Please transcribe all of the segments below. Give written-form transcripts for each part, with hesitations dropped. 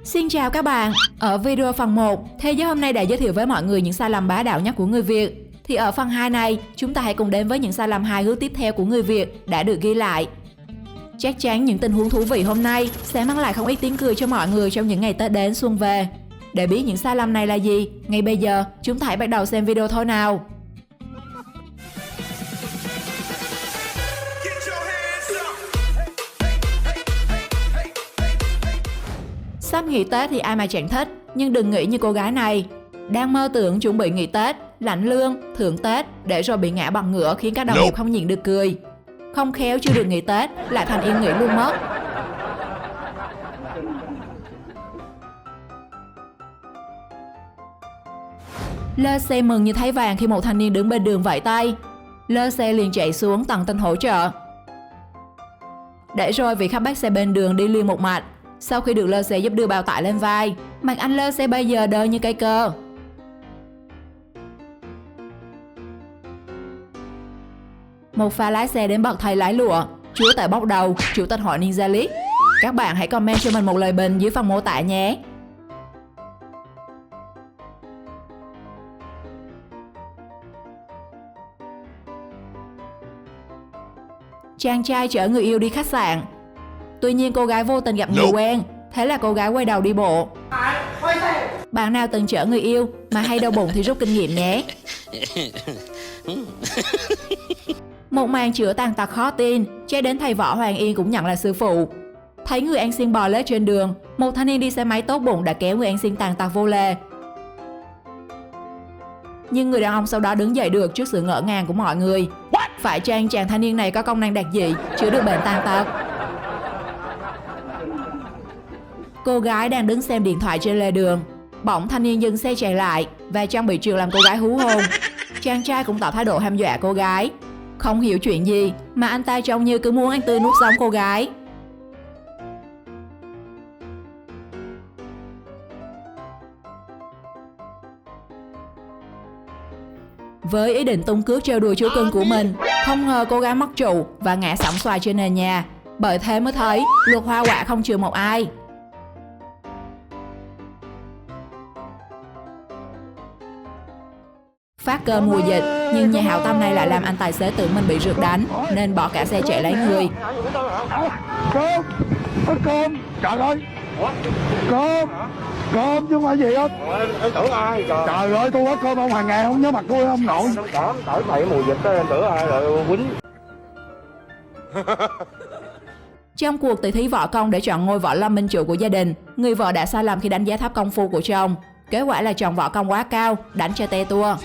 Xin chào các bạn, ở video phần 1, thế giới hôm nay đã giới thiệu với mọi người những sai lầm bá đạo nhất của người Việt. Thì ở phần 2 này, chúng ta hãy cùng đến với những sai lầm hài hước tiếp theo của người Việt đã được ghi lại. Chắc chắn những tình huống thú vị hôm nay sẽ mang lại không ít tiếng cười cho mọi người trong những ngày Tết đến xuân về. Để biết những sai lầm này là gì, ngay bây giờ chúng ta hãy bắt đầu xem video thôi nào. Sắp nghỉ Tết thì ai mà chẳng thích, nhưng đừng nghĩ như cô gái này. Đang mơ tưởng chuẩn bị nghỉ Tết, lãnh lương, thưởng Tết để rồi bị ngã bằng ngựa khiến các đồng nghiệp không nhịn được cười. Không khéo chưa được nghỉ Tết lại thành yên nghỉ luôn mất. Lơ xe mừng như thấy vàng khi một thanh niên đứng bên đường vẫy tay. Lơ xe liền chạy xuống tận tình hỗ trợ. Để rồi vị khách bắt xe bên đường đi liền một mạch. Sau khi được lơ xe giúp đưa bao tải lên vai, mặt anh lơ xe bây giờ đơ như cây cơ. Một pha lái xe đến bậc thầy lái lụa, chúa tể bóc đầu, chủ tịch hội Ninja League. Các bạn hãy comment cho mình một lời bình dưới phần mô tả nhé. Chàng trai chở người yêu đi khách sạn. Tuy nhiên cô gái vô tình gặp người quen, thế là cô gái quay đầu đi bộ. Bạn nào từng chở người yêu mà hay đau bụng thì rút kinh nghiệm nhé. Một màn chữa tàn tật khó tin, cho đến thầy Võ Hoàng Yên cũng nhận là sư phụ. Thấy người ăn xin bò lết trên đường, một thanh niên đi xe máy tốt bụng đã kéo người ăn xin tàn tật vô lề. Nhưng người đàn ông sau đó đứng dậy được trước sự ngỡ ngàng của mọi người. Phải chăng chàng thanh niên này có công năng đặc dị chữa được bệnh tàn tật? Cô gái đang đứng xem điện thoại trên lề đường, bỗng thanh niên dừng xe chạy lại và trang bị trượt làm cô gái hú hồn. Chàng trai cũng tỏ thái độ hăm dọa cô gái. Không hiểu chuyện gì mà anh ta trông như cứ muốn ăn tươi nuốt sống cô gái. Với ý định tung cước trêu đùa chú cưng của mình, không ngờ cô gái mất trụ và ngã sóng xoài trên nền nhà. Bởi thế mới thấy luật hoa quả không chừa một ai. Phát cơm mùa dịch, nhưng nhà hảo tâm này lại làm anh tài xế tưởng mình bị rượt đánh nên bỏ cả xe chạy lấy người. Cơm, trời ơi, cơm chứ không phải gì hết. Em tưởng ai? Trời ơi, tôi có cơm ông hàng ngày không nhớ mặt tôi không nội. Tưởng thầy mùa dịch đó, em tưởng ai rồi quýnh. Trong cuộc tỷ thí võ công để chọn ngôi võ lâm minh chủ của gia đình, người vợ đã sai lầm khi đánh giá thấp công phu của chồng. Kết quả là chồng võ công quá cao, đánh cho te tua.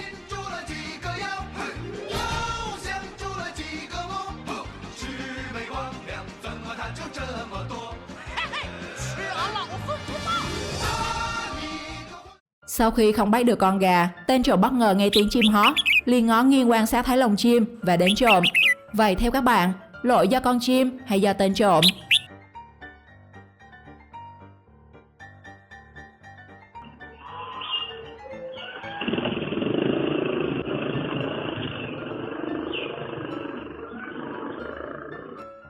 Sau khi không bắt được con gà, tên trộm bất ngờ nghe tiếng chim hót, liền ngó nghiêng quan sát thấy lồng chim và đến trộm. Vậy theo các bạn, lỗi do con chim hay do tên trộm?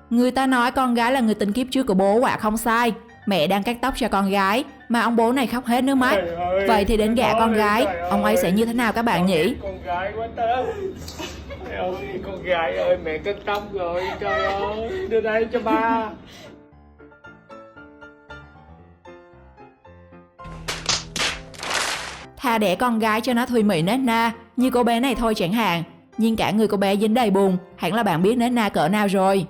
Người ta nói con gái là người tình kiếp trước của bố quả không sai. Mẹ đang cắt tóc cho con gái mà ông bố này khóc hết nước mắt. Vậy thì đến gả con gái, ông ấy sẽ như thế nào các bạn nhỉ? Con gái quá tớ. Ôi, con gái ơi, mẹ cắt tóc rồi, trời ơi, đưa đây cho ba. Thà đẻ con gái cho nó thùy mị nết na, như cô bé này thôi chẳng hạn. Nhưng cả người cô bé dính đầy bùn, hẳn là bạn biết nết na cỡ nào rồi.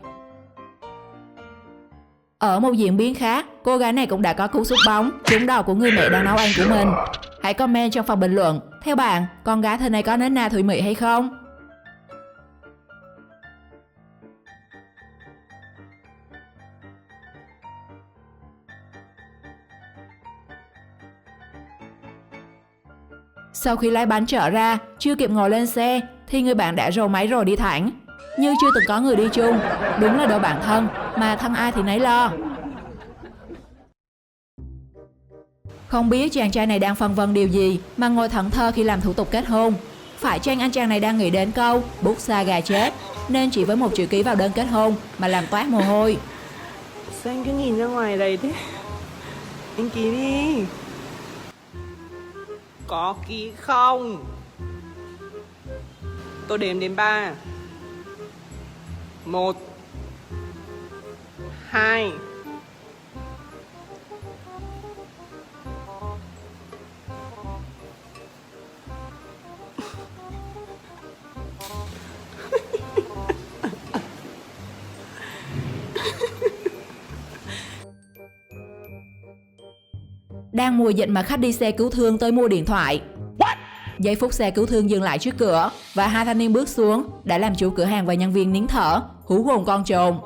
Ở một diễn biến khác, cô gái này cũng đã có cú sút bóng trúng đầu của người mẹ đang nấu ăn của mình. Hãy comment trong phần bình luận, theo bạn, con gái thời này có nết na thùy mị hay không? Sau khi lái bánh chợ ra, chưa kịp ngồi lên xe thì người bạn đã rồ máy rồi đi thẳng. Như chưa từng có người đi chung, đúng là đồ bạn thân, mà thân ai thì nấy lo. Không biết chàng trai này đang phân vân điều gì mà ngồi thẫn thờ khi làm thủ tục kết hôn. Phải chăng anh chàng này đang nghĩ đến câu bút xa gà chết, nên chỉ với một chữ ký vào đơn kết hôn mà làm toát mồ hôi. Sao anh cứ nhìn ra ngoài đây thế? Anh ký đi. Có ký không? Tôi đếm đến 3. 1 2 Đang mùa dịch mà khách đi xe cứu thương tới mua điện thoại. Giây phút xe cứu thương dừng lại trước cửa và hai thanh niên bước xuống đã làm chủ cửa hàng và nhân viên nín thở, hú hồn con trồn.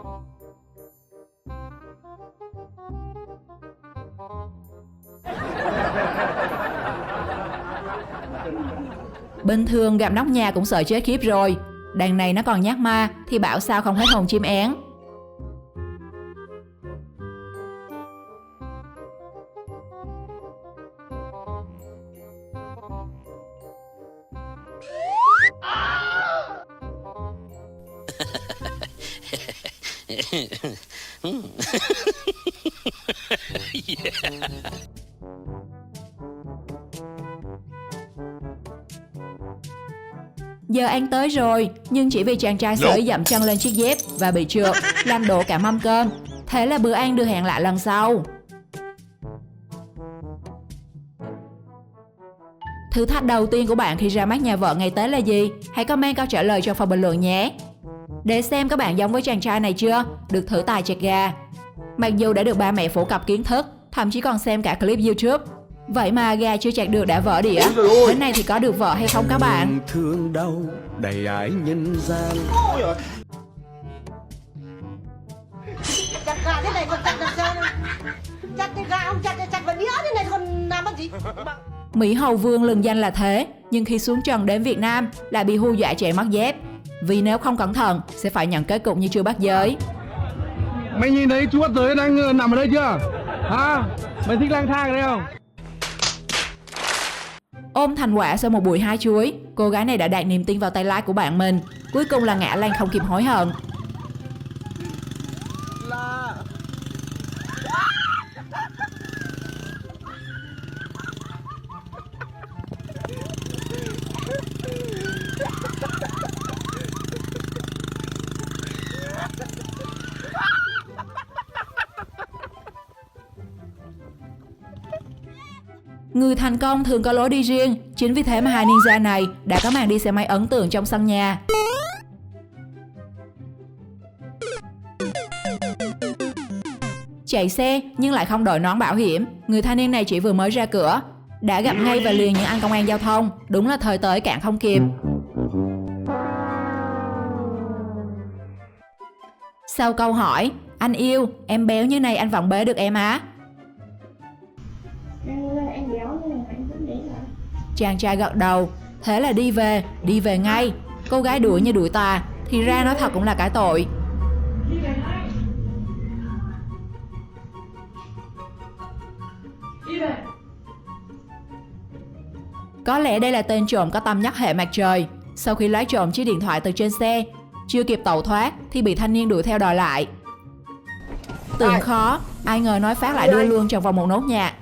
Bình thường gặp nóc nhà cũng sợ chết khiếp rồi. Đằng này nó còn nhát ma thì bảo sao không hết hồn chim én. Giờ anh tới rồi, nhưng chỉ vì chàng trai sởi dậm chân lên chiếc dép và bị trượt, làm đổ cả mâm cơm. Thế là bữa ăn được hẹn lại lần sau. Thử thách đầu tiên của bạn khi ra mắt nhà vợ ngày Tết là gì? Hãy comment câu trả lời trong phần bình luận nhé. Để xem các bạn giống với chàng trai này chưa? Được thử tài chặt gà. Mặc dù đã được ba mẹ phổ cập kiến thức, thậm chí còn xem cả clip YouTube, vậy mà gà chưa chặt được đã vỡ đĩa. Thế này thì có được vợ hay không các bạn? Thương đau đầy ái nhân gian. Chặt gà thế này còn chặt làm sao? Chặt cái gà không chặt vào đĩa thế này còn làm cái gì? Mỹ Hầu Vương lừng danh là thế, nhưng khi xuống trần đến Việt Nam lại bị hù dọa chạy mất dép. Vì nếu không cẩn thận sẽ phải nhận kết cục như chưa bắt giới. Mày nhìn thấy chú bắt giới đang nằm ở đây chưa? Hả? Mày thích lang thang ở đây không? Ôm thành quả sau một buổi hái chuối, cô gái này đã đặt niềm tin vào tay lái của bạn mình. Cuối cùng là ngã lăn không kịp hối hận. Người thành công thường có lối đi riêng, chính vì thế mà hai ninja này đã có màn đi xe máy ấn tượng trong sân nhà. Chạy xe nhưng lại không đội nón bảo hiểm, người thanh niên này chỉ vừa mới ra cửa đã gặp ngay và liền những anh công an giao thông, đúng là thời tới cạn không kịp. Sau câu hỏi, anh yêu, em béo như này anh vẫn bế được em á? Anh béo nên anh vẫn đến hả? Chàng trai gật đầu, thế là đi về ngay. Cô gái đuổi như đuổi tà, thì ra nói thật cũng là cái tội. Có lẽ đây là tên trộm có tâm nhắc hệ mặt trời. Sau khi lấy trộm chiếc điện thoại từ trên xe, chưa kịp tẩu thoát thì bị thanh niên đuổi theo đòi lại. Tưởng khó, ai ngờ nói phát lại đưa luôn trong vòng một nốt nhạc.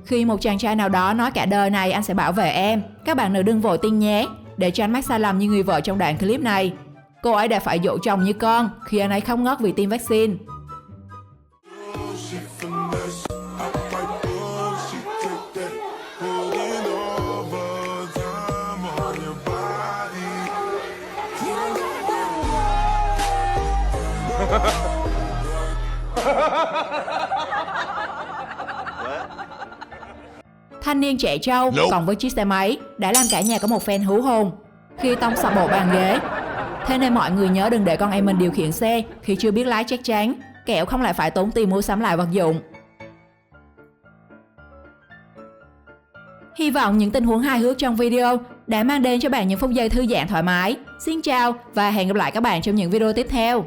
Khi một chàng trai nào đó nói cả đời này anh sẽ bảo vệ em, các bạn nữ đừng vội tin nhé, để tránh mắc sai lầm như người vợ trong đoạn clip này. Cô ấy đã phải dỗ chồng như con khi anh ấy không ngớt vì tiêm vaccine. Thanh niên trẻ trâu còn với chiếc xe máy đã làm cả nhà có một phen hú hồn khi tông sập bộ bàn ghế. Thế nên mọi người nhớ đừng để con em mình điều khiển xe khi chưa biết lái chắc chắn, kẻo không lại phải tốn tiền mua sắm lại vật dụng. Hy vọng những tình huống hài hước trong video đã mang đến cho bạn những phút giây thư giãn thoải mái. Xin chào và hẹn gặp lại các bạn trong những video tiếp theo.